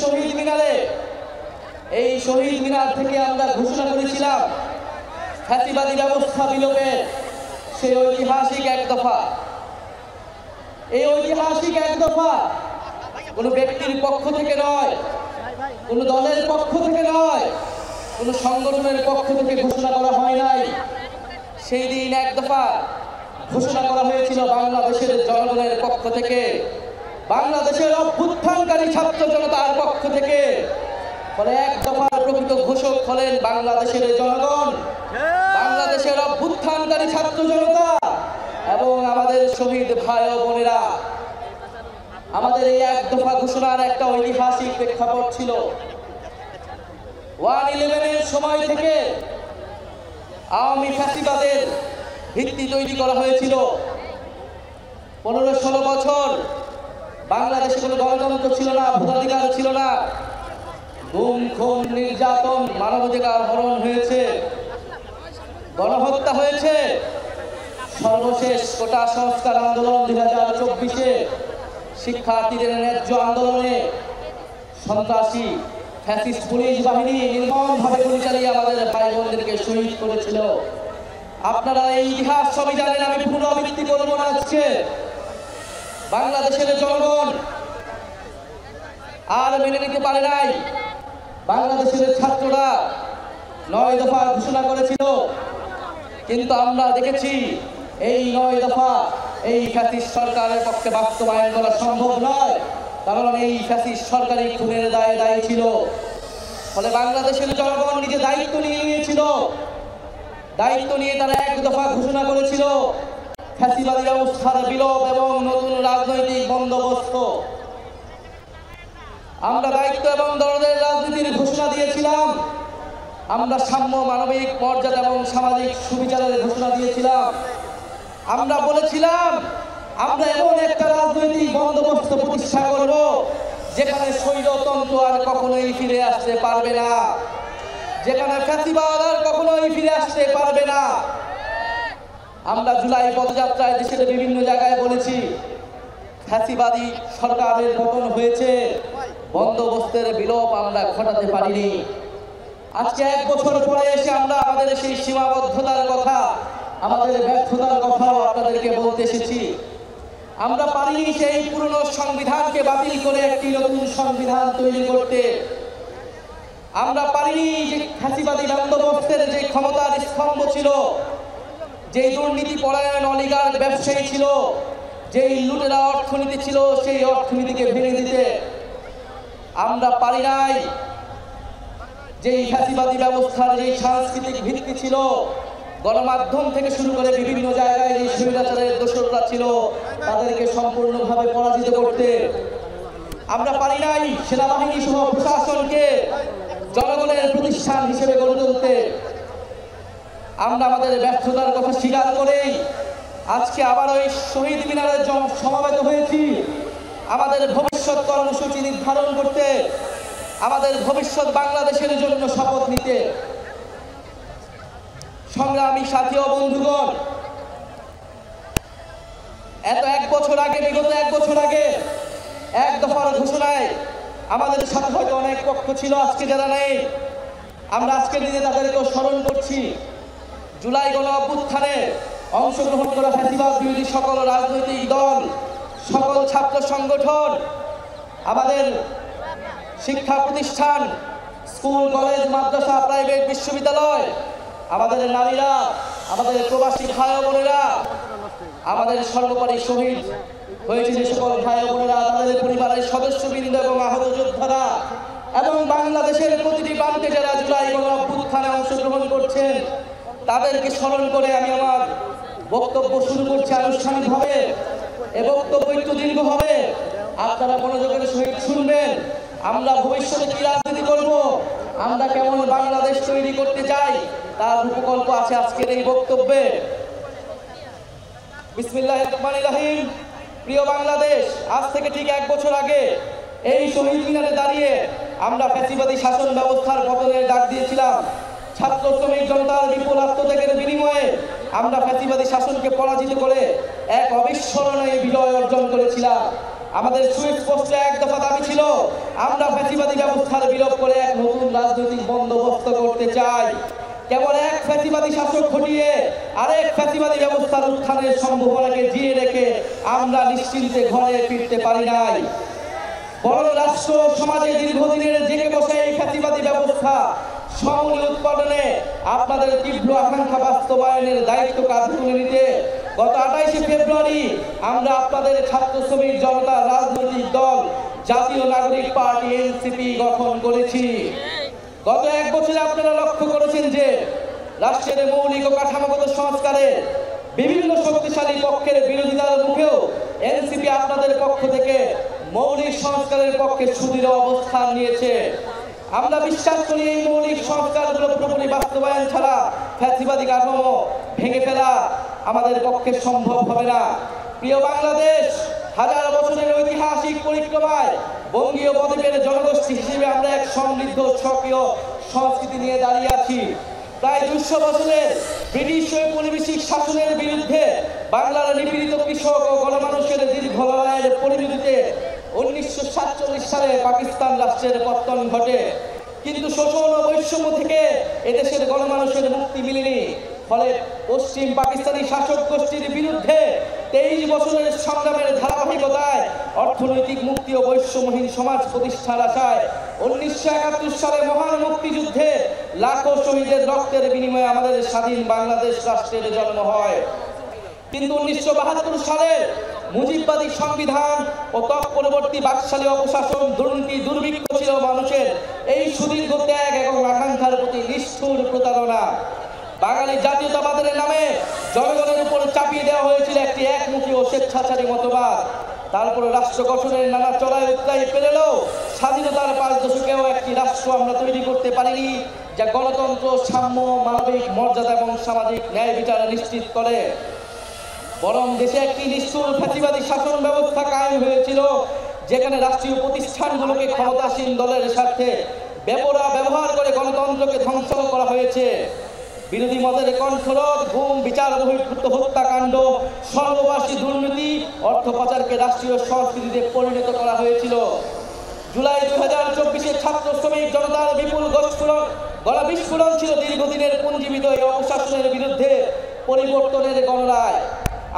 শহীদ মিনারে, এই শহীদ মিনার থেকে আমরা ঘোষণা করেছিলাম ফ্যাসিবাদী ব্যবস্থা বিলোপের সেই ঐতিহাসিক এক দফা। এই ঐতিহাসিক এক দফা কোনো ব্যক্তির পক্ষ থেকে নয়, কোনো দলের পক্ষ থেকে নয়, কোনো সংগঠনের পক্ষ থেকে ঘোষণা করা হয় নাই। সেই দিন এক দফা ঘোষণা করা হয়েছিল বাংলাদেশের জনগণের পক্ষ থেকে, বাংলাদেশের অভ্যুত্থানকারী ছাত্র জনতার পক্ষ থেকে। ফলে এক দফার প্রকৃত ঘোষক হলেন বাংলাদেশের জনগণ, বাংলাদেশের অভ্যুত্থানকারী ছাত্র জনতা এবং আমাদের শহীদ ভাই ও বোনেরা। আমাদের এই এক দফা ঘোষণার একটা ঐতিহাসিক প্রেক্ষাপট ছিল। 1/11-এর সময় থেকে আওয়ামী ফ্যাসিবাদের ভিত্তি তৈরি করা হয়েছিল। 15-16 বছর বাংলাদেশে কোনো গণতন্ত্র ছিল না, ভোটাধিকার ছিল না, গুম খুন নির্যাতন মানবাধিকার হরণ হয়েছে, গণহত্যা হয়েছে। সর্বশেষ কোটা সংস্কার আন্দোলন 2024-এ শিক্ষার্থীদের ন্যায্য আন্দোলনে সন্ত্রাসী ফ্যাসিস্ট পুলিশ বাহিনী নির্মমভাবে গুলি চালিয়ে আমাদের ভাই বোনদেরকে শহীদ করেছিল। আপনারা এই ইতিহাস সবই জানেন, আমি পুনরাবৃত্তি করব না। আজকে বাংলাদেশের জনগণ আর মেনে নিতে পারে নাই। বাংলাদেশের ছাত্ররা 9 দফা ঘোষণা করেছিল, কিন্তু আমরা দেখেছি এই 9 দফা এই ফ্যাসিস্ট সরকারের পক্ষে বাস্তবায়ন করা সম্ভব নয়, কারণ এই ফ্যাসিস্ট সরকারি খুনের দায়ে দায়ী ছিল। ফলে বাংলাদেশের জনগণ নিজে দায়িত্ব নিয়ে নিয়েছিল, দায়িত্ব নিয়ে তারা 1 দফা ঘোষণা করেছিল ফ্যাসিবাদী ব্যবস্থার বিলোপ এবং নতুন রাজনৈতিক বন্দোবস্ত। আমরা দায়িত্ব এবং দরদের রাজনীতির ঘোষণা দিয়েছিলাম, আমরা সাম্য, মানবিক মর্যাদা এবং সামাজিক সুবিচারের ঘোষণা দিয়েছিলাম। আমরা বলেছিলাম আমরা এমন একটা রাজনৈতিক বন্দোবস্ত প্রতিষ্ঠা করব যেখানে স্বৈরতন্ত্র আর কখনোই ফিরে আসতে পারবে না, যেখানে ফ্যাসিবাদ আর কখনোই ফিরে আসতে পারবে না। আমরা জুলাই পদযাত্রায় দেশের বিভিন্ন জায়গায় বলেছি ফ্যাসিবাদী সরকারের পতন হয়েছে, বন্দোবস্তের বিলোপ আমরা ঘটাতে পারিনি। আজকে 1 বছর পরে এসে আমরা আমাদের সেই সীমাবদ্ধতার কথা, আমাদের ব্যর্থতার কথাও আপনাদেরকে বলতে এসেছি। আমরা পারিনি সেই পুরনো সংবিধানকে বাতিল করে একটি নতুন সংবিধান তৈরি করতে। আমরা পারিনি যে ফ্যাসিবাদী বন্দোবস্তের যে ক্ষমতার স্তম্ভ ছিল, যে দুর্নীতি পরায়ণ অলিগার্ক ব্যবসায়ী ছিল, যেই লুটেরা অর্থনীতি ছিল, সেই অর্থনীতিকে ভেঙে দিতে। আমরা পারি নাই যেই ফ্যাসিবাদী ব্যবস্থার যেই সাংস্কৃতিক ভিত্তি ছিল, গণমাধ্যম থেকে শুরু করে বিভিন্ন জায়গায় যে স্বৈরাচারের দোসররা ছিল তাদেরকে সম্পূর্ণভাবে পরাজিত করতে। আমরা পারি নাই সেনাবাহিনী সহ প্রশাসনকে জনগণের প্রতিষ্ঠান হিসেবে গড়ে তুলতে। আমরা আমাদের ব্যর্থতার কথা স্বীকার করেই আজকে আবার ওই শহীদ মিনারে সমাবেত হয়েছি আমাদের ভবিষ্যৎ কর্মসূচি নির্ধারণ করতে, আমাদের ভবিষ্যৎ বাংলাদেশের জন্য শপথ নিতে। সংগ্রামী সাথী ও বন্ধুগণ, বিগত 1 বছর আগে 1 দফার ঘোষণায় আমাদের সাথে হয়তো অনেক পক্ষ ছিল, আজকে যারা নেই। আমরা আজকের দিনে তাদেরকেও স্মরণ করছি। জুলাই গণ অভ্যুত্থানে অংশগ্রহণ করা ফ্যাসিবাদ বিরোধী সকল রাজনৈতিক দল, সকল ছাত্র সংগঠন, আমাদের শিক্ষা প্রতিষ্ঠান, স্কুল, কলেজ, মাদ্রাসা, প্রাইভেট, বিশ্ববিদ্যালয়, আমাদের নারীরা, আমাদের প্রবাসী ভাই বোনেরা, আমাদের সর্বোপরি শহীদ হয়েছে যে সকল ভাই বোনেরা, তাদের পরিবারের সদস্যবৃন্দ এবং আহত যোদ্ধারা এবং বাংলাদেশের প্রতিটি প্রান্তে যারা জুলাই গণ অভ্যুত্থানে অংশগ্রহণ করছেন, তাদেরকে স্মরণ করে আমি আমার বক্তব্য শুরু করছি আনুষ্ঠানিকভাবে। এ বক্তব্য একটু দীর্ঘ হবে, আপনারা মনোযোগের সহিত শুনবেন। আমরা ভবিষ্যতে কি রাজনীতি করব, আমরা কেমন বাংলাদেশ তৈরি করতে চাই, তার রূপকল্প আছে আজকের এই বক্তব্যে। বিসমিল্লাহির রহমানির রহিম। প্রিয় বাংলাদেশ, আজ থেকে ঠিক 1 বছর আগে এই শহীদ মিনারে দাঁড়িয়ে আমরা ফ্যাসিবাদী শাসন ব্যবস্থার পতনের ডাক দিয়েছিলাম। ছাত্র শ্রমিক জনতার বিপুল আত্মত্যাগের বিনিময়ে আমরা ফ্যাসিবাদী শাসনকে পরাজিত করে এক অবিস্মরণীয় বিজয় অর্জন করেছিলাম। আমাদের সুস্পষ্ট 1 দফা দাবি ছিল আমরা ফ্যাসিবাদী ব্যবস্থার বিলোপ করে এক নতুন রাজনৈতিক বন্দোবস্ত করতে চাই। কেবল এক ফ্যাসিবাদী শাসক ঘটিয়ে আরেক ফ্যাসিবাদী ব্যবস্থার উত্থানের সম্ভাবনাকে জিয়ে রেখে আমরা নিশ্চিন্তে ঘরে ফিরতে পারি নাই। বরং রাষ্ট্র সমাজে দীর্ঘদিনের জেগে বসে এই ফ্যাসিবাদী ব্যবস্থা সমূলে উৎপাদনে আপনাদের তীব্র আকাঙ্ক্ষা বাস্তবায়নের দায়িত্ব কাঁধে তুলে নিতে গত 28শে ফেব্রুয়ারি আমরা আপনাদের ছাত্র শ্রমিক জনতা রাজনৈতিক দল জাতীয় নাগরিক পার্টি এনসিপি গঠন করেছি। গত এক বছরে আপনারা লক্ষ্য করেছেন যে রাষ্ট্রের মৌলিক ও কাঠামোগত সংস্কারে বিভিন্ন শক্তিশালী পক্ষের বিরোধিতার মুখেও এনসিপি আপনাদের পক্ষ থেকে মৌলিক সংস্কারের পক্ষে সুদৃঢ় অবস্থান নিয়েছে। আমরা বিশ্বাস করি এই মৌলিক সংস্কারগুলো পুরোপুরি বাস্তবায়ন ছাড়া ফ্যাসিবাদী কাঠামো ভেঙে ফেলা আমাদের পক্ষে সম্ভব হবে না। প্রিয় বাংলাদেশ, হাজার বছরের ঐতিহাসিক পরিক্রমায় বঙ্গীয় বদ্বীপের জনগোষ্ঠী হিসেবে আমরা এক সমৃদ্ধ সক্রিয় সংস্কৃতি নিয়ে দাঁড়িয়ে আছি। প্রায় 200 বছরের ব্রিটিশ ঔপনিবেশিক শাসনের বিরুদ্ধে বাংলার নিপীড়িত কৃষক ও গণমানুষের দীর্ঘ লড়াইয়ের পরিণতিতে 1947 সালে পাকিস্তান রাষ্ট্রের পতন ঘটে। কিন্তু শোষণ ও বৈষম্য থেকে এদেশের গণমানুষের মুক্তি মিলেনি। ফলে পশ্চিম পাকিস্তানি শাসক গোষ্ঠীর বিরুদ্ধে 23 বছরের সংগ্রামের ধারাবাহিকতায় অর্থনৈতিক মুক্তি ও বৈষম্যহীন সমাজ প্রতিষ্ঠার আশায় 1971 সালে মহান মুক্তিযুদ্ধে লাখো শহীদের রক্তের বিনিময়ে আমাদের স্বাধীন বাংলাদেশ রাষ্ট্রের জন্ম হয়। কিন্তু 1972 সালে মুজিববাদী সংবিধান ও তৎপরবর্তী বাকশালী অপশাসন, দুর্নীতি, দুর্ভিক্ষ ছিল মানুষের এই সুদীর্ঘ ত্যাগ এবং আকাঙ্ক্ষার প্রতি নিষ্ঠুর প্রতারণা। বাঙালি জাতীয়তাবাদের নামে জনগণের উপর চাপিয়ে দেওয়া হয়েছিল একটি একমুখী ও স্বেচ্ছাচারী মতবাদ। তারপরে রাষ্ট্র গঠনের নানা চড়াই উৎরাই পেলেও স্বাধীনতার 5 দশকেও একটি রাষ্ট্র আমরা তৈরি করতে পারিনি যা গণতন্ত্র, সাম্য, মানবিক মর্যাদা এবং সামাজিক ন্যায় বিচার নিশ্চিত করে। বরং দেশে একটি নিষ্ঠুর ফ্যাসিবাদী শাসন ব্যবস্থা কায়েম হয়েছিল, যেখানে রাষ্ট্রীয় প্রতিষ্ঠানগুলোকে ক্ষমতাসীন দলের স্বার্থে ব্যবহার করে গণতন্ত্রকে ধ্বংস করা হয়েছে। বিরোধী মতের কণ্ঠরোধ, গুম, বিচার বহির্ভূত হত্যাকাণ্ড, সর্ববাসী দুর্নীতি, অর্থ পাচারকে রাষ্ট্রীয় সংস্কৃতিতে পরিণত করা হয়েছিল। জুলাই 2024 ছাত্র শ্রমিক জনতার বিপুল গণবিস্ফোরণ ছিল দীর্ঘদিনের পুঞ্জীবিত এই অপশাসনের বিরুদ্ধে পরিবর্তনের গণরায়।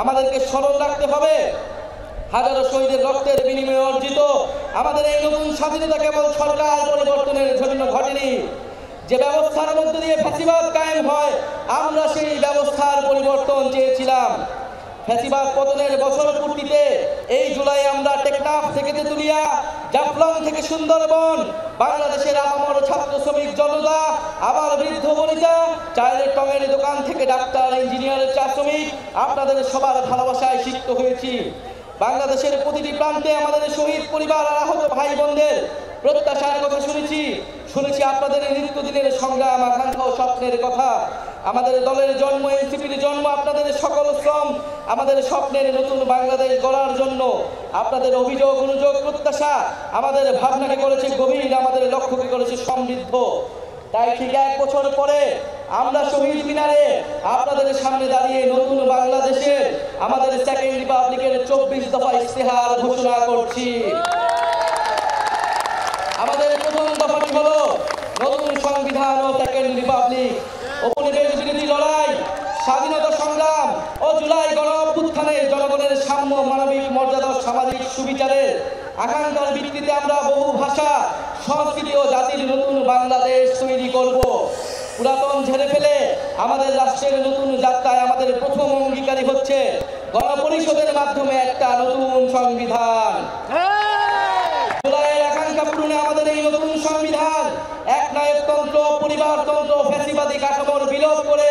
আমাদেরকে স্মরণ রাখতে হবে, হাজারো শহীদের রক্তের বিনিময়ে অর্জিত আমাদের এই নতুন স্বাধীনতা কেবল সরকার পরিবর্তনের জন্য ঘটেনি। যে ব্যবস্থার মধ্যে দিয়ে ফ্যাসিবাদ কায়েম হয়, আমরা সেই ব্যবস্থার পরিবর্তন চেয়েছিলাম। ফ্যাসিবাদ পতনের বছর পূর্তিতে এই জুলাই আমরা টেকনাফ থেকে তেতুলিয়া, জাফলং থেকে সুন্দরবন, বাংলাদেশের আপামর ছাত্র শ্রমিক জনতা, আবার বৃদ্ধ বনিতা, চায়ের টঙের দোকান থেকে ডাক্তার, ইঞ্জিনিয়ার, চা শ্রমিক, আপনাদের সবার ভালোবাসায় সিক্ত হয়েছি। বাংলাদেশের প্রতিটি প্রান্তে আমাদের শহীদ পরিবার আর আহত ভাই বোনদের প্রত্যাশার কথা শুনেছি আপনাদের নিত্যদিনের সংগ্রাম, আকাঙ্ক্ষা ও স্বপ্নের কথা। আমাদের দলের জন্ম, এনসিপির জন্ম আপনাদের সকল শ্রম, আমাদের স্বপ্নের নতুন বাংলাদেশ গড়ার জন্য। আপনাদের অভিযোগ, অনুযোগ, প্রত্যাশা আমাদের ভাবনাকে করেছে গভীর, আমাদের লক্ষ্যকে করেছে সমৃদ্ধ। তাই ঠিক 1 বছর পরে আমরা শহীদ মিনারে আপনাদের সামনে দাঁড়িয়ে নতুন বাংলাদেশের আমাদের সেকেন্ড রিপাবলিকের 24 দফা ইশতেহার ঘোষণা করছি। আমাদের প্রথম দফাটি হলো নতুন সংবিধান ও সেকেন্ড রিপাবলিক। উপনিবেশ বিরোধী লড়াই, স্বাধীনতা সংগ্রাম ও জুলাই গণ অভ্যুত্থানে জনগণের সাম্য, মানবিক মর্যাদা, সামাজিক সুবিচারের আকাঙ্ক্ষার ভিত্তিতে আমরা বহু ভাষা, সংস্কৃতি ও জাতির নতুন বাংলাদেশ তৈরি করব। পুরাতন ঝেড়ে ফেলে আমাদের রাষ্ট্রের নতুন যাত্রায় আমাদের প্রথম অঙ্গীকারী হচ্ছে গণপরিষদের মাধ্যমে একটা নতুন সংবিধান। জুলাইয়ের আকাঙ্ক্ষা পূরণে আমাদের এই নতুন সংবিধান একনায়কতন্ত্র, পরিবারতন্ত্র, ফ্যাসিবাদী কাঠামোর বিলোপ করে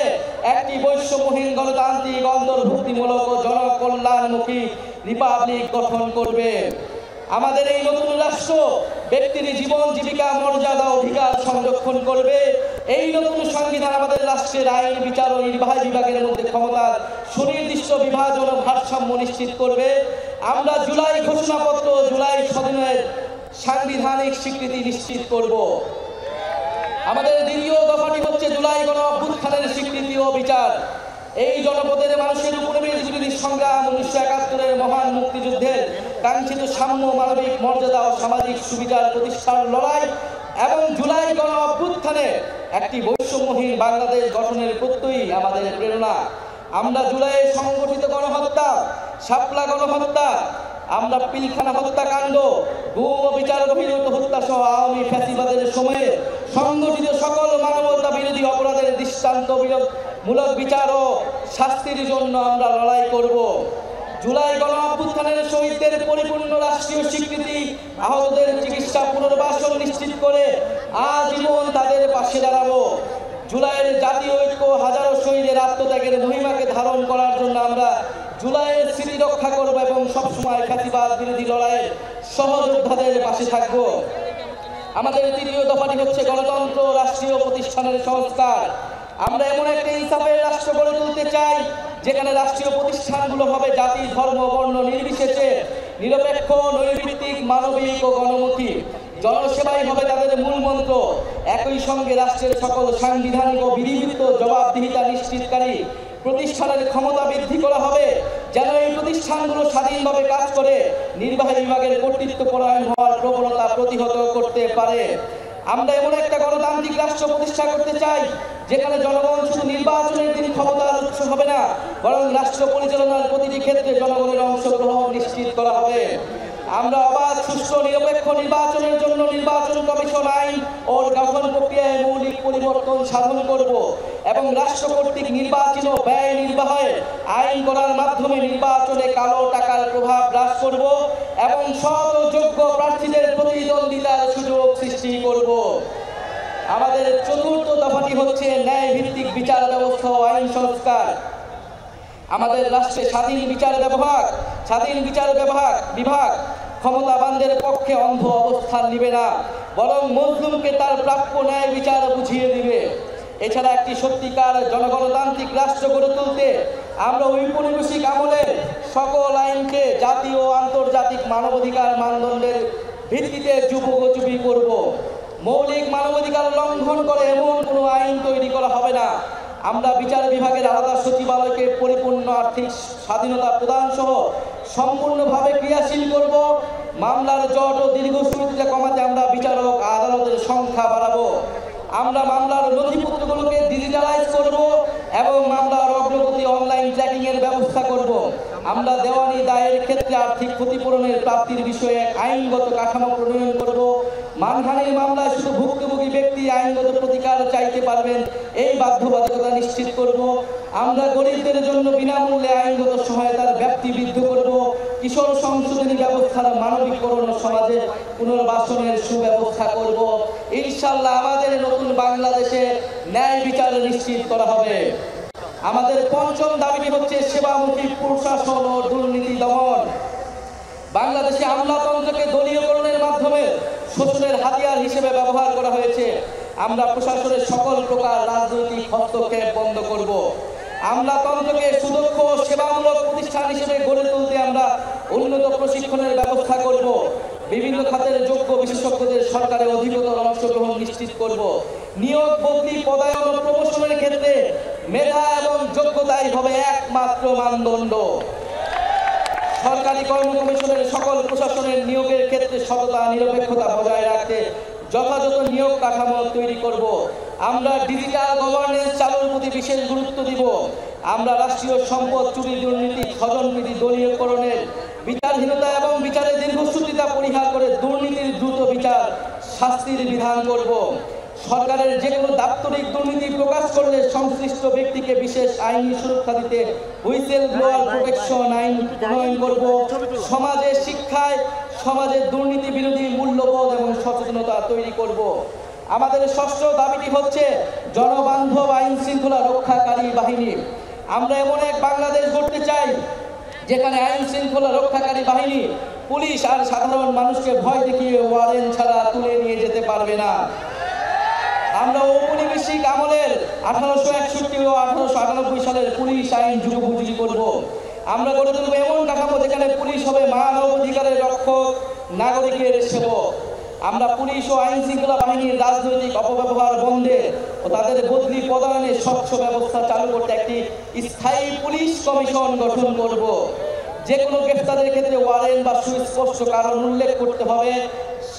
একটি বৈষম্যহীন, গণতান্ত্রিক, অন্তর্ভুক্তিমূলক ও জনকল্যাণমুখী রিপাবলিক গঠন করবে। আমাদের এই নতুন রাষ্ট্র ব্যক্তির জীবন, জীবিকা, মর্যাদা, অধিকার সংরক্ষণ করবে। এই নতুন সংবিধান আমাদের রাষ্ট্রের আইন, বিচার ও নির্বাহী বিভাগের মধ্যে ক্ষমতার সুনির্দিষ্ট বিভাজন ও ভারসাম্য নিশ্চিত করবে। আমরা জুলাই ঘোষণাপত্র, জুলাই স্বাধীনের সাংবিধানিক স্বীকৃতি নিশ্চিত করব। আমাদের দ্বিতীয় দফাটি হচ্ছে জুলাই গণ অভ্যুত্থানের স্বীকৃতি ও বিচার। এই জনপদের মানুষের উপনিবেশ বিরোধী সংগ্রাম, 1971-এর মহান মুক্তিযুদ্ধের কাঙ্ক্ষিত সাম্য, মানবিক মর্যাদা ও সামাজিক সুবিচার প্রতিষ্ঠার লড়াই এবং জুলাই গণ অভ্যুত্থানে একটি বৈষম্যহীন বাংলাদেশ গঠনের প্রত্যয়ই আমাদের প্রেরণা। আমরা জুলাইয়ে সংগঠিত গণহত্যা, শাপলা গণহত্যা, আমরা পিলখানা হত্যাকাণ্ড, গুম ও বিচার বহির্ভূত হত্যা সহ আওয়ামী ফ্যাসিবাদের সময়ে সংগঠিত সকল মানবতা বিরোধী অপরাধের দৃষ্টান্তমূলক বিচার ও শাস্তির জন্য আমরা লড়াই করব। জুলাই গণ অভ্যুত্থানের শহীদদের পরিপূর্ণ রাষ্ট্রীয় স্বীকৃতি, আহতদের চিকিৎসা পুনর্বাসন নিশ্চিত করে আজীবন তাদের পাশে দাঁড়াবো। জুলাইয়ের জাতীয় ঐক্য, হাজারো শহীদের আত্মত্যাগের মহিমাকে ধারণ করার জন্য আমরা জুলাইয়ের স্মৃতি রক্ষা করব এবং সবসময় ফ্যাসিবাদ বিরোধী লড়াইয়ের সহযোদ্ধাদের পাশে থাকব। আমাদের তৃতীয় দফাটি হচ্ছে গণতন্ত্র, রাষ্ট্রীয় প্রতিষ্ঠানের সংস্কার। আমরা এমন একটা ইনসাফের রাষ্ট্র গড়ে তুলতে চাই যেখানে রাষ্ট্রীয় প্রতিষ্ঠানগুলো হবে জাতি, ধর্ম, বর্ণ নির্বিশেষে নিরপেক্ষ, নৈর্ভিত্তিক, মানবিক ও গণমুখী। জনসেবাই হবে তাদের মূল মন্ত্র। একই সঙ্গে রাষ্ট্রের সকল সাংবিধানিক ও বিধিবদ্ধ জবাবদিহিতা নিশ্চিতকারী প্রতিষ্ঠানের ক্ষমতা বৃদ্ধি করা হবে, যেন এই প্রতিষ্ঠানগুলো স্বাধীনভাবে কাজ করে নির্বাহী বিভাগের কর্তৃত্ব পরায়ণ হওয়ার প্রবণতা প্রতিহত করতে পারে। আমরা এমন একটা গণতান্ত্রিক রাষ্ট্র প্রতিষ্ঠা করতে চাই যেখানে জনগণ শুধু নির্বাচনের দিন ক্ষমতার উৎস হবে না, বরং রাষ্ট্র পরিচালনার প্রতিটি ক্ষেত্রে জনগণের অংশগ্রহণ নিশ্চিত করা হবে। আমরা অবাধ, সুষ্ঠু, নিরপেক্ষ নির্বাচনের জন্য নির্বাচন কমিশন আইন ও গঠন প্রক্রিয়ায় মৌলিক পরিবর্তন সাধন করব এবং রাষ্ট্র কর্তৃক নির্বাচিত ব্যয় নির্বাহের আইন করার মাধ্যমে নির্বাচনে কালো টাকার প্রভাব হ্রাস করব এবং সৎ ও যোগ্য প্রার্থীদের প্রতিদ্বন্দ্বিতার সুযোগ সৃষ্টি করব। আমাদের চতুর্থ দফাটি হচ্ছে ন্যায় ভিত্তিক বিচার ব্যবস্থা ও আইন সংস্কার। আমাদের রাষ্ট্রে স্বাধীন বিচার বিভাগ ক্ষমতাবানদের পক্ষে অন্ধ অবস্থান নিবে না, বরং মজলুমকে তার প্রাপ্য ন্যায় বিচার বুঝিয়ে দিবে। এছাড়া একটি সত্যিকার জনগণতান্ত্রিক রাষ্ট্র গড়ে তুলতে আমরা ঔপনিবেশিক আমলের সকল আইনকে জাতীয় ও আন্তর্জাতিক মানবাধিকার মানদণ্ডের ভিত্তিতে যুগোপযোগী করব। মৌলিক মানবাধিকার লঙ্ঘন করে এমন কোনো আইন তৈরি করা হবে না। আমরা বিচার বিভাগের আলাদা সচিবালয়কে পরিপূর্ণ আর্থিক স্বাধীনতা প্রদান সহ সম্পূর্ণভাবে ক্রিয়াশীল করব। মামলার জট ও দীর্ঘসূত্রতা কমাতে আমরা বিচারক আদালতের সংখ্যা বাড়াবো। আমরা মামলার নথিপত্রগুলোকে ডিজিটালাইজ করব এবং মামলার অগ্রগতি অনলাইন ট্র্যাকিং এর ব্যবস্থা করব। আমরা দেওয়ানি দায়ের ক্ষেত্রে আর্থিক ক্ষতিপূরণের প্রাপ্তির বিষয়ে আইনগত কাঠামো প্রণয়ন করব। মানহানির মামলায় শুধু ভুক্তভোগী ব্যক্তি আইনগত প্রতিকার চাইতে পারবেন, এই বাধ্যবাধকতা নিশ্চিত করব। আমরা গরিবদের জন্য বিনামূল্যে আইনগত সহায়তার ব্যাপ্তি বৃদ্ধি করব। কিশোর সংশোধনী ব্যবস্থার মানবিকরণ ও সমাজে পুনর্বাসনের সুব্যবস্থা করব। ইনশাআল্লাহ আমাদের নতুন বাংলাদেশে ন্যায় বিচার নিশ্চিত করা হবে। আমাদের পঞ্চম দাবিটি হচ্ছে সেবামুখী প্রশাসন ও দুর্নীতি দমন। বাংলাদেশে আমলাতন্ত্রকে দলীয়করণের মাধ্যমে শোষণের হাতিয়ার হিসেবে ব্যবহার করা হয়েছে। আমরা প্রশাসনের সকল প্রকার রাজনৈতিক হস্তক্ষেপ বন্ধ করব। আমলাতন্ত্রকে সুদক্ষ ও সেবামূলক প্রতিষ্ঠান হিসেবে গড়ে তুলতে আমরা উন্নত প্রশিক্ষণের ব্যবস্থা করব। বিভিন্ন খাতের যোগ্য বিশেষজ্ঞদের সরকারে অধিকতর অংশগ্রহণ নিশ্চিত করব। নিয়োগ, বদলি, পদায়ন ও প্রমোশনের ক্ষেত্রে মেধা এবং যোগ্যতাই হবে একমাত্র মানদণ্ড। সরকারি কর্ম কমিশনের সকল প্রশাসনের নিয়োগের ক্ষেত্রে সততা, নিরপেক্ষতা বজায় রাখতে যথাযথ নিয়োগ কাঠামো তৈরি করব। আমরা ডিজিটাল গভর্নেন্স চালুর প্রতি বিশেষ গুরুত্ব দিব। আমরা রাষ্ট্রীয় সম্পদ চুরি, দুর্নীতি, স্বজনপ্রীতি, দলীয়করণের বিচারহীনতা এবং বিচারের দীর্ঘসূত্রিতা পরিহার করে দুর্নীতির দ্রুত বিচার শাস্তির বিধান করব। সরকারের যে কোনো দাপ্তরিক দুর্নীতি প্রকাশ করলে সংশ্লিষ্ট ব্যক্তিকে বিশেষ আইনি সুরক্ষা দিতে হুইসেল ব্লোয়ার প্রোটেকশন আইন প্রণয়ন করব। সমাজের শিক্ষায় সমাজের দুর্নীতি বিরোধী মূল্যবোধ এবং সচেতনতা তৈরি করব। আমাদের ষষ্ঠ দাবিটি হচ্ছে জনবান্ধব আইন শৃঙ্খলা রক্ষাকারী বাহিনী। আমরা এমন এক বাংলাদেশ গড়তে চাই যেখানে আইন শৃঙ্খলা রক্ষাকারী বাহিনী পুলিশ আর সাধারণ মানুষকে ভয় দেখিয়ে ওয়ারেন্ট ছাড়া তুলে নিয়ে যেতে পারবে না। আমরা ঔপনিবেশিক আমলের 1861 ও 1898 সালের পুলিশ আইন যুগোপযোগী করব। আমরা গড়ে তুলব এমন কাঠামো যেখানে পুলিশ হবে মানব অধিকারের রক্ষক, নাগরিকের সেবক। আমরা পুলিশ ও আইন শৃঙ্খলা বাহিনীর রাজনৈতিক অপব্যবহার বন্ধে ও তাদের বদলি প্রদানের স্বচ্ছ ব্যবস্থা চালু করতে একটি স্থায়ী পুলিশ কমিশন গঠন করব। যে কোনো গ্রেফতারের ক্ষেত্রে ওয়ারেন্ট বা সুস্পষ্ট কারণ উল্লেখ করতে হবে।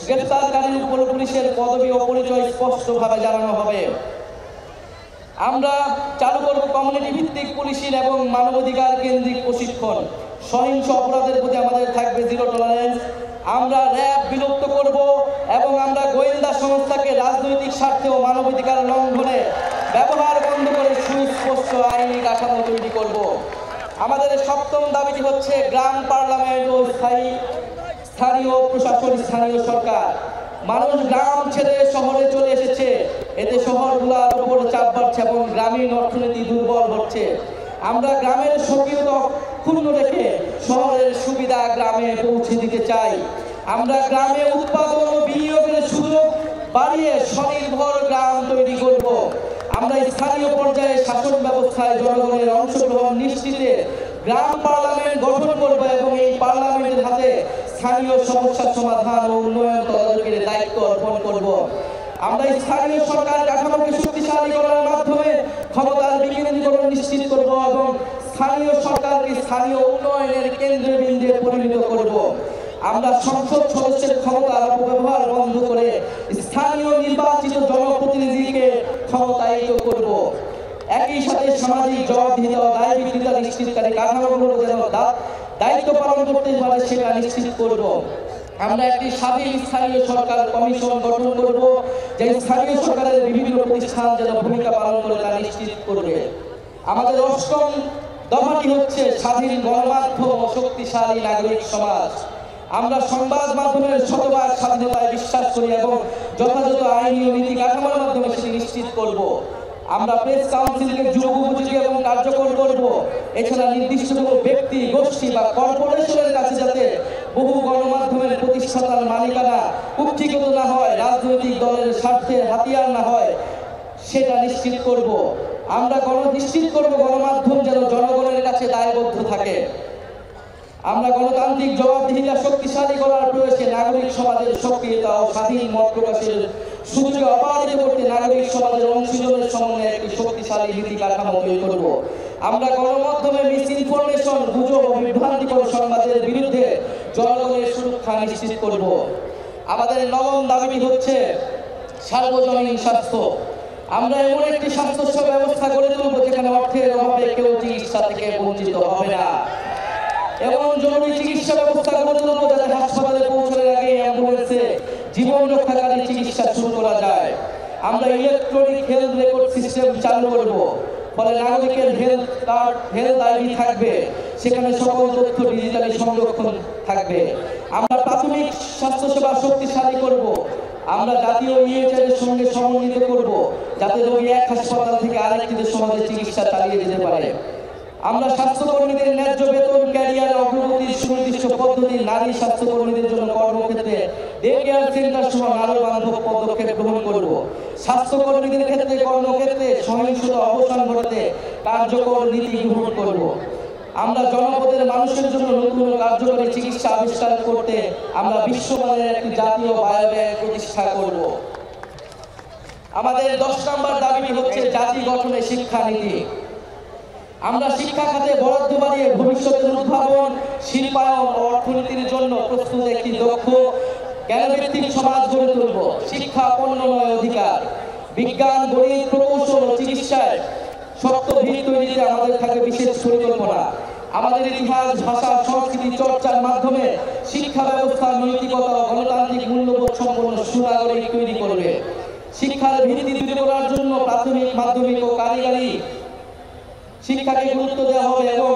গ্রেফতারকারীর উপর পুলিশের পদবি ও পরিচয় স্পষ্টভাবে জানানো হবে। আমরা চালু করব কমিউনিটি ভিত্তিক পুলিশের এবং মানবাধিকার কেন্দ্রিক প্রশিক্ষণ। সহিংস অপরাধের প্রতি আমাদের থাকবে জিরো টলারেন্স। আমরা র্যাব বিলুপ্ত করব এবং আমরা গোয়েন্দা সংস্থাকে রাজনৈতিক স্বার্থে ও মানবাধিকার লঙ্ঘনে ব্যবহার বন্ধ করে সুস্পষ্ট আইনি কাঠামো তৈরি করব। আমাদের সপ্তম দাবিটি হচ্ছে গ্রাম পার্লামেন্ট ও স্থানীয় প্রশাসন, স্থানীয় সরকার। মানুষ গ্রাম ছেড়ে শহরে চলে এসেছে, এতে শহরগুলোর উপর চাপ বাড়ছে এবং গ্রামীণ অর্থনীতি দুর্বল হচ্ছে। আমরা গ্রামের স্বকীয়তা ক্ষুণ্ণ রেখে শহরের সুবিধা গ্রামে পৌঁছে দিতে চাই। আমরা গ্রামে উৎপাদন ও বিনিয়োগের সুযোগ বাড়িয়ে স্বনির্ভর গ্রাম তৈরি করব। আমরা স্থানীয় পর্যায়ে শাসন ব্যবস্থায় জনগণের অংশগ্রহণ নিশ্চিতে গ্রাম পার্লামেন্ট গঠন করব এবং এই পার্লামেন্টের হাতে স্থানীয় সমস্যা সমাধান ও উন্নয়ন তদারকির দায়িত্ব অর্পণ করব। আমরা স্থানীয় সরকার কাঠামোকে শক্তিশালী করার মাধ্যমে ক্ষমতার বিকেন্দ্রীকরণ নিশ্চিত করব এবং স্থানীয় সরকারকে স্থানীয় উন্নয়নের কেন্দ্রবিন্দুতে পরিণত করব। আমরা সংসদ সদস্যের ক্ষমতার অপব্যবহার বন্ধ করে স্থানীয় নির্বাচিত জনপ্রতিনিধিকে ক্ষমতায়িত করব। একই সাথে সামাজিক জবাবদিহিতা ও দায়বদ্ধতা নিশ্চিতকারী কাঠামোগুলো যেন দায়িত্ব পালন করতে পারে সেটা নিশ্চিত করব। আমরা একটি স্বাধীন স্থানীয় সরকার কমিশন গঠন করব, যে স্থানীয় সরকারের বিভিন্ন প্রতিষ্ঠান যেন ভূমিকা পালন করে তা নিশ্চিত করবে। আমাদের অষ্টম দফাটি হচ্ছে স্বাধীন গণমাধ্যম ও শক্তিশালী নাগরিক সমাজ। আমরা সংবাদ মাধ্যমের শতভাগ স্বাধীনতায় বিশ্বাস করি এবং যথাযথ আইনি ও নীতি কাঠামোর মাধ্যমে সেটি নিশ্চিত করব। আমরা প্রেস কাউন্সিলকে যুগোপযোগী এবং কার্যকর করব। এছাড়া নির্দিষ্ট কোনো ব্যক্তি, গোষ্ঠী বা কর্পোরেশনের কাছে যাতে বহু গণমাধ্যমের প্রতিষ্ঠাতার মালিকানা কুক্ষিগত না হয়, রাজনৈতিক দলের স্বার্থে হাতিয়ার না হয়, সেটা নিশ্চিত করব। আমরা নিশ্চিত করব গণমাধ্যম যেন জনগণের কাছে দায়বদ্ধ থাকে। আমরা গণতান্ত্রিক জবাবদিহিতা শক্তিশালী করার প্রয়াসে নাগরিক সমাজের সক্রিয়তা ও স্বাধীন মত প্রকাশের সুযোগে অবাধিত করতে নাগরিক সমাজের অংশীজনের সমন্বয়ে একটি শক্তিশালী নীতি কাঠামো তৈরি করব। আমরা গণমাধ্যমে মিস ইনফরমেশন, গুজব ও বিভ্রান্তিকর সংবাদের বিরুদ্ধে জনগণের সুরক্ষা নিশ্চিত করব। আমাদের নবম দাবিটি হচ্ছে সার্বজনীন স্বাস্থ্য। আমরা এমন একটি স্বাস্থ্য ব্যবস্থা গড়ে তুলব যেখানে অর্থের অভাবে কেউ চিকিৎসা থেকে বঞ্চিত হবে না। এবং জরুরি চিকিৎসা ব্যবস্থা গড়ে তুলব যাতে হাসপাতালে পৌঁছানোর আগে অ্যাম্বুলেন্সে জীবন রক্ষাকারী চিকিৎসা শুরু করা যায়। আমরা ইলেকট্রনিক হেলথ রেকর্ড সিস্টেম চালু করব, ফলে নাগরিকের হেলথ আইডি থাকবে, সেখানে সকল তথ্য ডিজিটালি সংরক্ষণ থাকবে। আমরা প্রাথমিক স্বাস্থ্যসেবা শক্তিশালী করব। আমরা জাতীয় ইএইচআর এর সঙ্গে সমন্বিত করব যাতে রোগী এক হাসপাতাল থেকে আরেকটিতে সহজে চিকিৎসা চালিয়ে যেতে পারে। আমরা স্বাস্থ্যকর্মীদের ন্যায্য বেতন, ক্যারিয়ার অগ্রগতির সুনির্দিষ্ট পদ্ধতি, নারী স্বাস্থ্যকর্মীদের জন্য কর্মক্ষেত্রে ডে কেয়ার সেন্টার সহ নারী বান্ধব পদক্ষেপ গ্রহণ করব। স্বাস্থ্যকর্মীদের ক্ষেত্রে কর্মক্ষেত্রে সহিংসতা অবসান ঘটাতে কার্যকর নীতি গ্রহণ করব। আমরা জনপদের মানুষের জন্য নতুন কার্যকরী চিকিৎসা আবিষ্কার করতে আমরা বিশ্বমানের একটি জাতীয় বায়োব্যাংক প্রতিষ্ঠা করব। আমাদের 10 নম্বর দাবিটি হচ্ছে জাতি গঠনে শিক্ষানীতি। আমরা শিক্ষা খাতে বরাদ্দ বাড়িয়ে ভবিষ্যতের উদ্ভাবন, শিল্পায়ন ও অর্থনীতির জন্য প্রস্তুত একটি দক্ষ জ্ঞানভিত্তিক সমাজ গড়ে তুলব। শিক্ষা পণ্য নয়, অধিকার। বিজ্ঞান, গণিত, প্রকৌশল ও চিকিৎসায় শক্ত ভিত তৈরিতে আমাদের থাকবে বিশেষ পরিকল্পনা। আমাদের ইতিহাস, ভাষা, সংস্কৃতি চর্চার মাধ্যমে শিক্ষা ব্যবস্থা নৈতিকতা ও গণতান্ত্রিক মূল্যবোধ সম্পন্ন সুনাগরিক তৈরি করবে। শিক্ষার ভিত্তি তৈরি করার জন্য প্রাথমিক, মাধ্যমিক ও কারিগরি শিক্ষাকে গুরুত্ব দেওয়া হবে এবং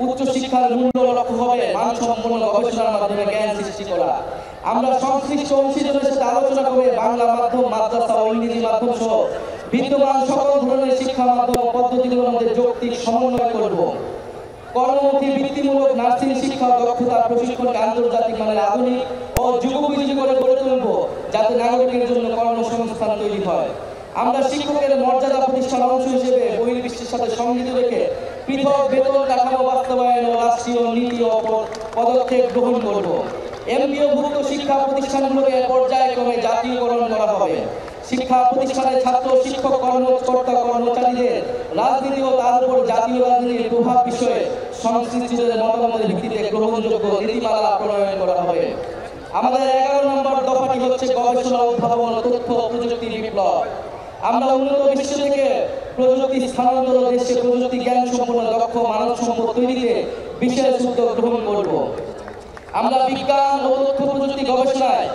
উচ্চ শিক্ষার মূল্য লক্ষ্য হবে মানসম্পন্ন গবেষণার মাধ্যমে জ্ঞান সৃষ্টি করা। আমরা সংশ্লিষ্ট অংশীদারদের সাথে আলোচনা করে বাংলা মাধ্যম, মাদ্রাসা ও ইংরেজি মাধ্যম সহ বিদ্যমান সকল ধরনের শিক্ষা মাধ্যম পদ্ধতিগুলোর মধ্যে যৌক্তিক সমন্বয় করব। কর্মমুখী বৃত্তিমূলক নার্সিং শিক্ষা ও দক্ষতা প্রশিক্ষণকে আন্তর্জাতিক মানের আধুনিক ও যুগোপযোগী করে গড়ে তুলব যাতে নাগরিকের জন্য কর্মসংস্থান তৈরি হয়। আমরা শিক্ষকের মর্যাদা প্রতিষ্ঠার অংশ হিসেবে বহির্বিশ্বের সাথে সংগীত রেখে পৃথক বেতন কাঠামো বাস্তবায়ন ও রাষ্ট্রীয় নীতি ও পদক্ষেপ গ্রহণ করব। এমপিওভুক্ত শিক্ষা প্রতিষ্ঠানগুলোকে পর্যায়ক্রমে জাতীয়করণ করা হবে। শিক্ষা প্রতিষ্ঠানের ছাত্র শিক্ষক কর্মকর্তা কর্মচারীদের রাজনীতি ও তার উপর জাতীয় রাজনীতির প্রভাব বিষয়ে সংশ্লিষ্টদের মতামতের ভিত্তিতে গ্রহণযোগ্য নীতিমালা প্রণয়ন করা হবে। আমাদের 11 নম্বর দফাটি হচ্ছে গবেষণা উদ্ভাবন ও তথ্য প্রযুক্তি বিপ্লব। আমরা উন্নত বিশ্ব থেকে প্রযুক্তি স্থানান্তর দেশে প্রযুক্তি জ্ঞান সম্পন্ন দক্ষ মানব সম্পদ তৈরিতে বিশেষ উদ্যোগ গ্রহণ করব। আমরা বিজ্ঞান ও তথ্য প্রযুক্তি গবেষণায়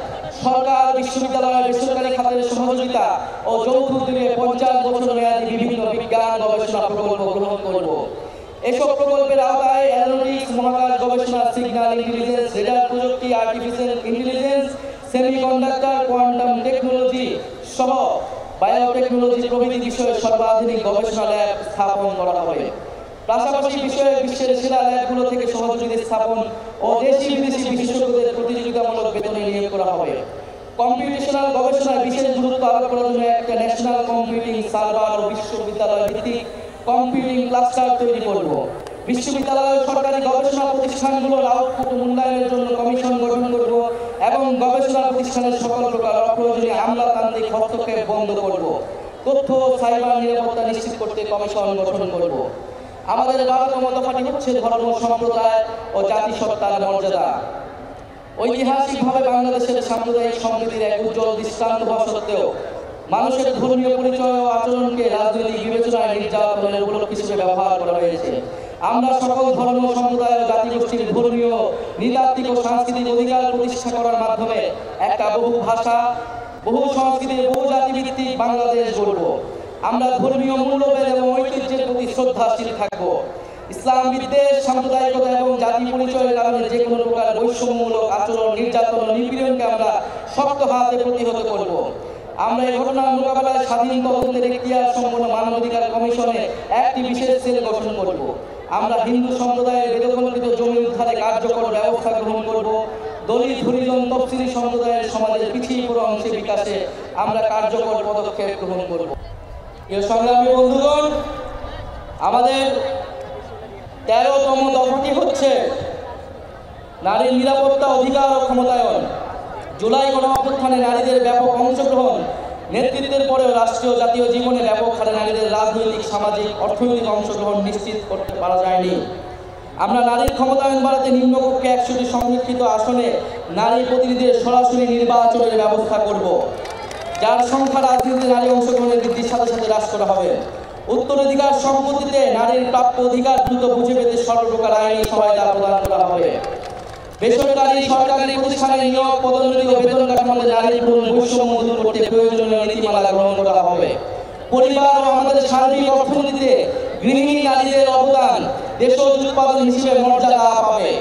সরকার, বিশ্ববিদ্যালয়, বেসরকারি খাতের সহযোগিতা ও যৌথ উদ্যোগে 50 বছর মেয়াদী বিভিন্ন বিজ্ঞান গবেষণা প্রকল্প গ্রহণ করব। এসব প্রকল্পের আওতায় অ্যারোনটিক্স, মহাকাশ গবেষণা, সিগন্যাল ইন্টেলিজেন্স, রেডার প্রযুক্তি, artificial intelligence, semiconductor, quantum technology সহ বায়োটেকনোলজি প্রভৃতি বিষয়ে সর্বাধুনিক গবেষণা ল্যাব স্থাপন করা হবে। পাশাপাশি বিষয়ে বিশ্বের সেরা ল্যাবগুলো থেকে সহযোগী স্থাপন ও দেশি বিদেশি বিশেষজ্ঞদের প্রতিযোগিতামূলক বেতনে নিয়োগ করা হবে। কম্পিউটেশনাল গবেষণায় বিশেষ গুরুত্ব আরোপ করার জন্য একটা ন্যাশনাল কম্পিউটিং সার্ভার ও বিশ্ববিদ্যালয় ভিত্তিক কম্পিউটিং ক্লাস্টার তৈরি করব। বিশ্ববিদ্যালয় সরকারি গবেষণা প্রতিষ্ঠানগুলোর আউটপুট মূল্যায়নের জন্য কমিশন গঠন করব এবং গবেষণা প্রতিষ্ঠানের সকল প্রকার অপ্রয়োজনীয় আমলাতান্ত্রিক হস্তক্ষেপ বন্ধ করব। তথ্য ও সাইবার নিরাপত্তা নিশ্চিত করতে কমিশন গঠন করব। আমাদের 12তম দফাটি হচ্ছে ধর্ম, সম্প্রদায় ও জাতিসত্তার মর্যাদা। ঐতিহাসিকভাবে বাংলাদেশের সাম্প্রদায়িক সম্প্রীতির এক উজ্জ্বল দৃষ্টান্ত হওয়া সত্ত্বেও মানুষের ধর্মীয় পরিচয় ও আচরণকে রাজনৈতিক বিবেচনায় নির্যাতনের উপলক্ষ হিসেবে ব্যবহার করা হয়েছে। আমরা সকল ধর্ম, সম্প্রদায় ও জাতিগোষ্ঠীর ধর্মীয়, নৃতাত্ত্বিক ও সাংস্কৃতিক অধিকার প্রতিষ্ঠা করার মাধ্যমে একটা বহু ভাষা, বহু সংস্কৃতির, বহু জাতিভিত্তিক বাংলাদেশ গড়ব। আমরা ধর্মীয় মূল্যবোধ এবং ঐতিহ্যের প্রতি শ্রদ্ধাশীল থাকব। ইসলাম বিদ্বেষ, সাম্প্রদায়িকতা এবং জাতি পরিচয়ের কারণে যে কোনো প্রকার বৈষম্যমূলক আচরণ, নির্যাতন ও নিপীড়নকে আমরা শক্ত হাতে প্রতিহত করব। আমরা এই ঘটনার মোকাবেলায় স্বাধীন তদন্তের এখতিয়ার সম্পন্ন মানবাধিকার কমিশনে একটি বিশেষ সেল গঠন করব। আমরা হিন্দু সম্প্রদায়ের বেদখলকৃত জমি উদ্ধারে কার্যকর ব্যবস্থা গ্রহণ করব। দলিত, হরিজন, তফসিলি সম্প্রদায়ের সমাজের পিছিয়ে পড়া অংশের বিকাশে আমরা কার্যকর পদক্ষেপ গ্রহণ করব। প্রিয় সংগ্রামী বন্ধুগণ, আমাদের 13তম দফাটি হচ্ছে নারীর নিরাপত্তা, অধিকার ও ক্ষমতায়ন। জুলাই গণঅভ্যুত্থানে নারীদের ব্যাপক অংশগ্রহণ, নেতৃত্বের পরেও রাষ্ট্রীয় জাতীয় জীবনে ব্যাপক হারে নারীদের রাজনৈতিক, সামাজিক, অর্থনৈতিক অংশগ্রহণ নিশ্চিত করতে পারা যায়নি। আমরা নারীর ক্ষমতায়ন বাড়াতে নিম্নকক্ষে 100টি সংরক্ষিত আসনে নারী প্রতিনিধিদের সরাসরি নির্বাচনের ব্যবস্থা করব, যার সংখ্যা রাজনীতিতে নারী অংশগ্রহণের বৃদ্ধির সাথে সাথে হ্রাস করা হবে। উত্তরাধিকার সম্পত্তিতে নারীর প্রাপ্য অধিকার দ্রুত বুঝে পেতে সর্বপ্রকার আইনি সহায়তা প্রদান করা হবে। বেসরকারি, সরকারি প্রতিষ্ঠানে নিয়োগ, পদোন্নতি ও বেতন কাঠামোতে নারীর বৈষম্য দূর করতে প্রয়োজনীয় নীতিমালা গ্রহণ করা হবে। পরিবার ও আমাদের সার্বিক অর্থনীতিতে গৃহিণী নারীদের অবদান দেশজ উৎপাদন হিসেবে মর্যাদা পাবে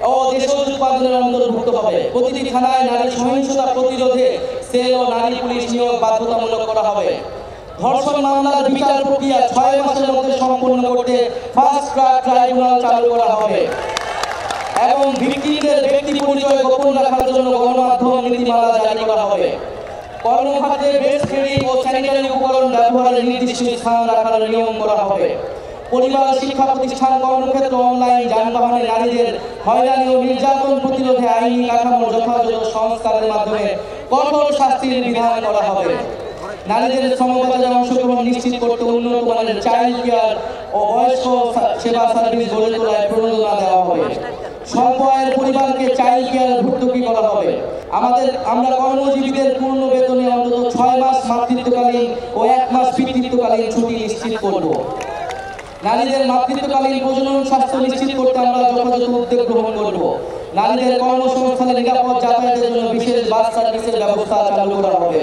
ও দেশজ উৎপাদনের অন্তর্ভুক্ত হবে। প্রতিটি থানায় নারী সহিংসতা প্রতিরোধে সেল ও নারী পুলিশ নিয়োগ বাধ্যতামূলক করা হবে। ধর্ষণ মামলার বিচার প্রক্রিয়া 6 মাসের মধ্যে সম্পূর্ণ করতে ফাস্ট ট্র্যাক ট্রাইব্যুনাল চালু করা হবে এবং ভিকটিমদের ব্যক্তি পরিচয় গোপন রাখার জন্য গণমাধ্যম নীতিমালা জারি করা হবে। কর্মক্ষেত্রে বেস্ট ট্রেনিং ও স্যানিটারি উপকরণ ব্যবহারের নির্দিষ্ট স্থান রাখার নিয়ম করা হবে। পরিবার, শিক্ষা প্রতিষ্ঠান, কর্মক্ষেত্র, অনলাইন, যানবাহনে নারীদের হয়রানি ও নির্যাতন প্রতিরোধে আইনি কাঠামোর যথাযথ সংস্কারের মাধ্যমে কঠোর শাস্তির বিধান করা হবে। নারীদের সমবাজারে অংশগ্রহণ নিশ্চিত করতে উন্নত মানের চাইল্ড কেয়ার ও বয়স্ক সেবা সার্ভিস গড়ে তোলায় প্রণোদনা দেওয়া হবে। স্বল্প আয়ের পরিবারকে চাইল্ড কেয়ার ভর্তুকি করা হবে। আমরা কর্মজীবীদের পূর্ণ বেতনে অন্তত 6 মাস মাতৃত্বকালীন ও 1 মাস পিতৃত্বকালীন ছুটি নিশ্চিত করব। নারীদের মাতৃত্বকালীন প্রজনন স্বাস্থ্য নিশ্চিত করতে আমরা যথাযথ উদ্যোগ গ্রহণ করব। নারীদের কর্মসংস্থানে নিরাপদ যাতায়াতের জন্য বিশেষ বাস সার্ভিসের ব্যবস্থা চালু করা হবে।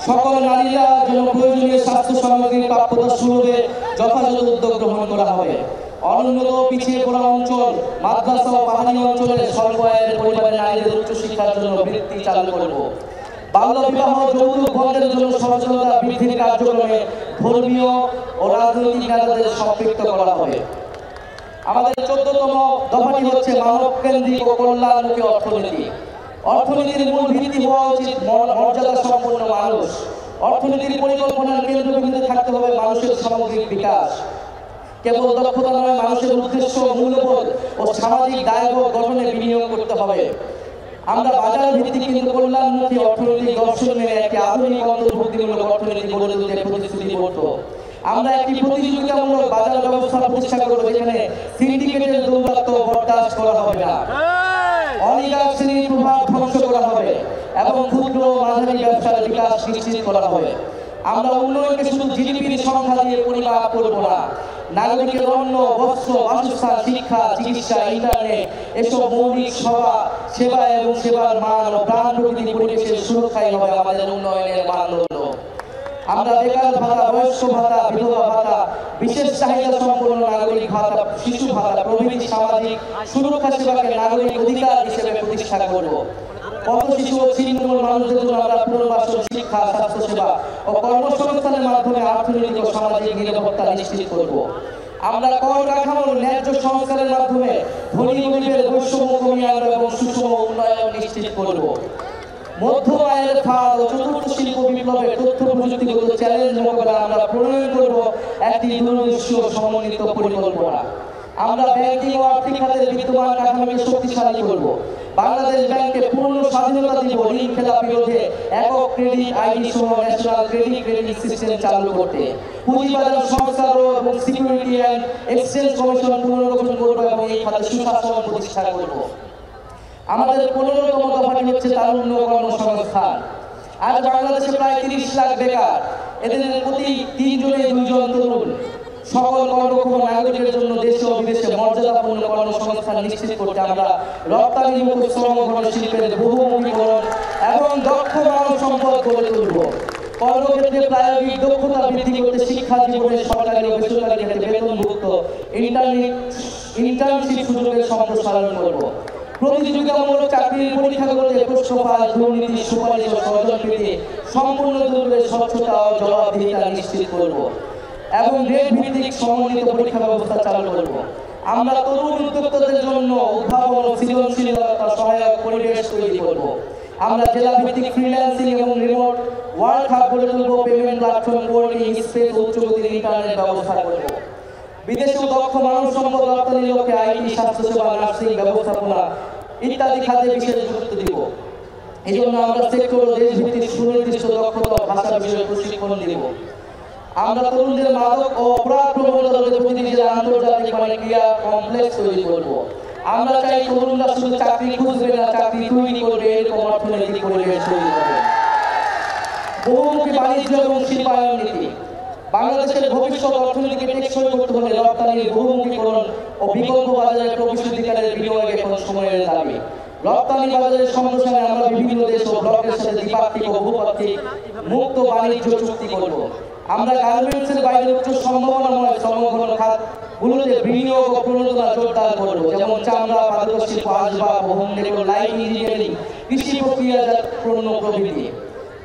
সকল নারীরা জন্য প্রয়োজনীয় স্বাস্থ্য সামগ্রীর প্রাপ্যতা সুলভে যথাযথ উদ্যোগ গ্রহণ করা হবে। অনুন্নত, পিছিয়ে পড়া অঞ্চল, মাদ্রাসা ও পাহাড়ি অঞ্চলের স্বল্প আয়ের পরিবারের নারীদের উচ্চশিক্ষার জন্য বৃত্তি চালু করব। বাল্য বিবাহ, যৌতুক বন্ধের জন্য সচেতনতা বৃদ্ধির কার্যক্রমে ধর্মীয় ও রাজনৈতিক নেতাদের সম্পৃক্ত করা হবে। আমাদের 14তম দফাটি হচ্ছে মানব কেন্দ্রিক ও কল্যাণমুখী অর্থনীতি। অর্থনীতির মূল ভিত্তি হওয়া উচিত মর্যাদা সম্পন্ন মানুষ। অর্থনীতির পরিকল্পনার কেন্দ্রবিন্দুতে থাকতে হবে মানুষের সামগ্রিক বিকাশ। কেবল দক্ষতা নয়, মানুষের উদ্দেশ্য, মূল্যবোধ ও সামাজিক দায়িত্ব গঠনে বিনিয়োগ করতে হবে। আমরা বাজার ভিত্তিক কিন্তু কল্যাণমুখী অর্থনৈতিক দর্শন মেনে একটি আধুনিক অন্তর্ভুক্তিমূলক অর্থনীতি গড়ে তুলতে প্রতিশ্রুতিবদ্ধ। আমরা একটি প্রতিযোগিতামূলক বাজার ব্যবস্থা প্রতিষ্ঠা করব, যেখানে সিন্ডিকেটের দৌরাত্ম্য বরদাস্ত করা হবে না, অলিগার শ্রেণীর প্রভাব ধ্বংস করা হবে এবং ক্ষুদ্র ও মাঝারি ব্যবসার বিকাশ নিশ্চিত করা হবে। আমরা উন্নয়নকে শুধু জিডিপির সংখ্যা দিয়ে পরিমাপ করব না, নাগরিকের অন্ন, বস্ত্র, বাসস্থান, শিক্ষা, চিকিৎসা, ইন্টারনেট এসব মৌলিক সেবা এবং সেবার মান ও প্রাণ প্রকৃতি পরিবেশের সুরক্ষাই হবে আমাদের উন্নয়নের মানদণ্ড। আমরা বেকার ভাতা, বয়স্ক ভাতা, বিধবা ভাতা, বিশেষ চাহিদা সম্পন্ন নাগরিক ভাতা, শিশু ভাতা প্রভৃতি সামাজিক সুরক্ষা সেবাকে নাগরিক অধিকার হিসেবে প্রতিষ্ঠা করব। পথ শিশু ও ছিন্নমূল মানুষদের জন্য আমরা পুনর্বাসন, শিক্ষা, স্বাস্থ্যসেবা ও কর্মসংস্থানের মাধ্যমে অর্থনৈতিক ও সামাজিক নিরাপত্তা নিশ্চিত করব। আমরা কর কাঠামোর ন্যায্য সংস্কারের মাধ্যমে ধনী গরিবের বৈষম্য কমিয়ে আনব এবং সুষম উন্নয়ন নিশ্চিত করব। মধ্য আয়ের খাত ও চতুর্থ শিল্প বিপ্লবের তথ্য প্রযুক্তিগত চ্যালেঞ্জ মোকাবেলায় আমরা প্রণয়ন করব একটি দূরদর্শী ও সমন্বিত পরিকল্পনা। আমরা ব্যাংকিং ও আর্থিক খাতের বিদ্যমান কাঠামোকে শক্তিশালী করব। বাংলাদেশ ব্যাংকে পূর্ণ স্বাধীনতা দিব ঋণ খেলাপি রোধে একক ক্রেডিট আইডি সহ ন্যাশনাল ক্রেডিট সিস্টেম চালু করতে। পুঁজিবাজার সংস্কার এবং সিকিউরিটি অ্যান্ড এক্সচেঞ্জ কমিশন পুনর্গঠন করব এবং এই খাতে সুশাসন প্রতিষ্ঠা করব। আমাদের 15তম দফাটি হচ্ছে তারুণ্য কর্মসংস্থান। আজ বাংলাদেশে প্রায় 30 লাখ বেকার, এদের প্রতি 3 জনে 2 জন তরুণ। সকল কর্মক্ষম নাগরিকের জন্য দেশে ও বিদেশে মর্যাদাপূর্ণ কর্মসংস্থান নিশ্চিত করতে আমরা রপ্তানিমুখী শ্রম শিল্পের বহুমুখীকরণ এবং দক্ষ মানব সম্পদ গড়ে তুলব। কর্মক্ষেত্রে প্রায়োগিক দক্ষতা বৃদ্ধি করতে শিক্ষা জীবনে সরকারি ও বেসরকারি ক্ষেত্রে বেতনভুক্ত ইন্টার্নশিপ সুযোগের সম্প্রসারণ করব। প্রতিযোগিতামূলক চাকরির পরীক্ষাগুলোতে প্রশ্নফাঁস, দুর্নীতি, সুপারিশ ও ষড়যন্ত্রকে সম্পূর্ণ দূরে স্বচ্ছতা ও জবাবদিহিতা নিশ্চিত করব এবং গ্রেড ভিত্তিক সমন্বিত পরীক্ষা ব্যবস্থা চালু করব। আমরা তরুণ উদ্যোক্তাদের জন্য উদ্ভাবন ও সৃজনশীলতা সহায়ক পরিবেশ তৈরি করব। আমরা জেলা ভিত্তিক ফ্রিল্যান্সিং এবং রিমোট ওয়ার্ক হাব গড়ে তুলব, পেমেন্ট প্ল্যাটফর্ম, কোয়ার্ডিং স্পেস, উচ্চগতির ইন্টারনেট ব্যবস্থা করব। বিদেশে দক্ষ মানব সম্পদ রপ্তানির লক্ষ্যে আইটি, স্বাস্থ্যসেবা, নার্সিং, ব্যবস্থাপনা ইত্যাদি খাতে বিশেষ গুরুত্ব দিব। এই জন্য আমরা সেক্টর ও দেশ ভিত্তিক সুনির্দিষ্ট দক্ষতা ও ভাষা বিষয়ে প্রশিক্ষণ দিব। আমরা তরুণদের মাদক ও অপরাধ প্রবণতা রোধে প্রতিটি জেলায় আন্তর্জাতিক ক্রিয়া কমপ্লেক্স তৈরি করব। আমরা চাই তরুণরা শুধু চাকরি খুঁজবে না, চাকরি তৈরি করবে, এরকম অর্থনৈতিক পরিবেশ তৈরি করবে। বহুমুখী বাণিজ্য এবং শিল্পায়ন নীতি। বাংলাদেশের ভবিষ্যৎ অর্থনীতিকে টেকসই করতে হলে রপ্তানির বহুমুখীকরণ ও বিকল্প বাজারের প্রবেশাধিকারের বিনিয়োগ এখন সময়ের দাবি। রপ্তানি বাজারের সম্প্রসারণে আমরা বিভিন্ন দেশ ও ব্লকের সাথে দ্বিপাক্ষিক ও বহুপাক্ষিক মুক্ত বাণিজ্য চুক্তি করব। আমরা গার্মেন্টসের বাইরে উচ্চ সম্ভাবনাময় শ্রমঘন খাতগুলোতে বিনিয়োগ ও প্রণোদনা জোরদার করব, যেমন চামড়া, পাথর শিল্প, আসবাব, হোম ডেকোর, লাইট ইঞ্জিনিয়ারিং, কৃষি প্রক্রিয়াজাত পণ্য প্রভৃতি।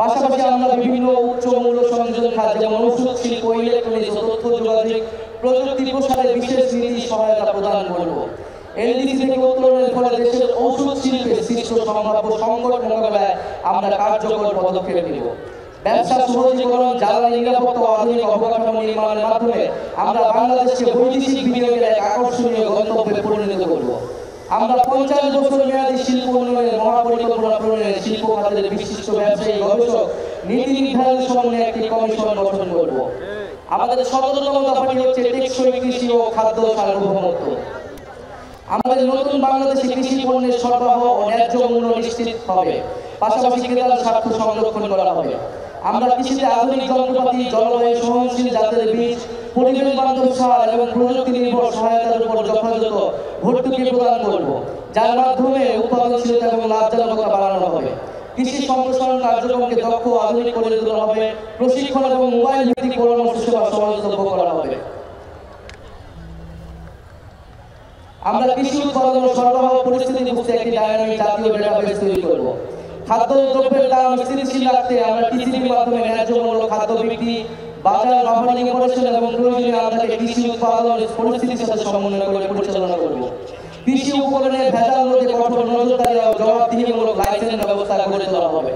পাশাপাশি আমরা বিভিন্ন উচ্চ মূল্য সংযোজন খাত যেমন ওষুধ শিল্প, ইলেকট্রনিক্স ও তথ্য যোগাযোগ প্রযুক্তি প্রসারে বিশেষ নীতি সহায়তা প্রদান করব। এলডিসি থেকে উত্তরণের ফলে দেশের ওষুধ শিল্পে সৃষ্ট সম্ভাব্য সংকট মোকাবেলায় আমরা কার্যকর পদক্ষেপ নেব। ব্যবসা সহজীকরণ, জ্বালানি নিরাপত্তা ও আধুনিক অবকাঠামো নির্মাণের মাধ্যমে আমরা বাংলাদেশকে বৈদেশিক বিনিয়োগের এক আকর্ষণীয় গন্তব্যে পরিণত করব। আমরা 50 বছর মেয়াদী শিল্প উন্নয়নের মহাপরিকল্পনা প্রণয়নে শিল্প খাতের বিশিষ্ট ব্যবসায়ী গবেষক নীতি নির্ধারণ সমন্বয়ে একটি কমিশন গঠন করব। আমাদের 17তম দফাটি হচ্ছে টেকসই কৃষি ও খাদ্য সার্বভৌমত্ব। আমাদের নতুন বাংলাদেশে কৃষি পণ্যের সরবরাহ ও ন্যায্য মূল্য নিশ্চিত হবে, পাশাপাশি ক্রেতার স্বার্থ সংরক্ষণ করা হবে। আমরা কৃষিতে আধুনিক যন্ত্রপাতি, জলবায়ু সহনশীল জাতের বীজ, পরিবেশ বান্ধব সার এবং প্রযুক্তি নির্ভর সহায়তার উপর যথাযথ ভর্তুকি প্রদান করব, যার মাধ্যমে উৎপাদনশীলতা এবং লাভজনকতা বাড়ানো হবে। কৃষি সম্প্রসারণ কার্যক্রমকে দক্ষ ও আধুনিক করে তোলা হবে, প্রশিক্ষণ এবং মোবাইল ভিত্তিক পরামর্শ সেবা সহজলভ্য করা হবে। আমরা কৃষি উৎপাদন ও সরবরাহ পরিস্থিতি বুঝতে একটি ডায়নামিক জাতীয় ডেটাবেস তৈরি করব। খাদ্য দ্রব্যের দাম স্থিতিশীল রাখতে আমরা টিসিবির মাধ্যমে ন্যায্য মূল্য খাদ্য বিক্রি, বাজার বাফারিং অপারেশন এবং প্রয়োজনীয় আমদানি কৃষি উৎপাদন পরিস্থিতির সাথে সমন্বয় করে পরিচালনা করব। কৃষি উপকরণের ভেজাল রোধে কঠোর নজরদারি ও জবাবদিহিমূলক লাইসেন্স ব্যবস্থা গড়ে তোলা হবে।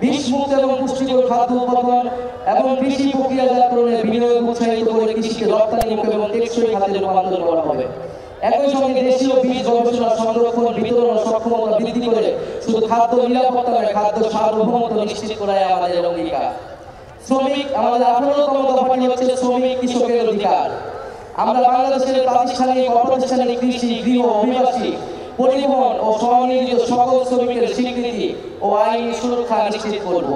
বিষমুক্ত এবং পুষ্টিকর খাদ্য উৎপাদন এবং কৃষি প্রক্রিয়াজাতকরণে বিনিয়োগ উৎসাহিত করে কৃষিকে রপ্তানিমুখী এবং টেকসই খাতে রূপান্তর করা হবে। একই সঙ্গে দেশীয় বীজ গবেষণা, সংরক্ষণ, বিতরণ ও সক্ষমতা বৃদ্ধি করে শুধু খাদ্য নিরাপত্তা নয়, খাদ্য সার্বভৌমত্ব নিশ্চিত করাই আমাদের অঙ্গীকার। শ্রমিক, আমাদের 18তম দফাটি হচ্ছে শ্রমিক কৃষকের অধিকার। আমরা বাংলাদেশের প্রাতিষ্ঠানিক, অপ্রাতিষ্ঠানিক কৃষি, গৃহ, অভিবাসী, পরিবহন ও স্বনিয়োজিত সকল শ্রমিকের স্বীকৃতি ও আইনি সুরক্ষা নিশ্চিত করব।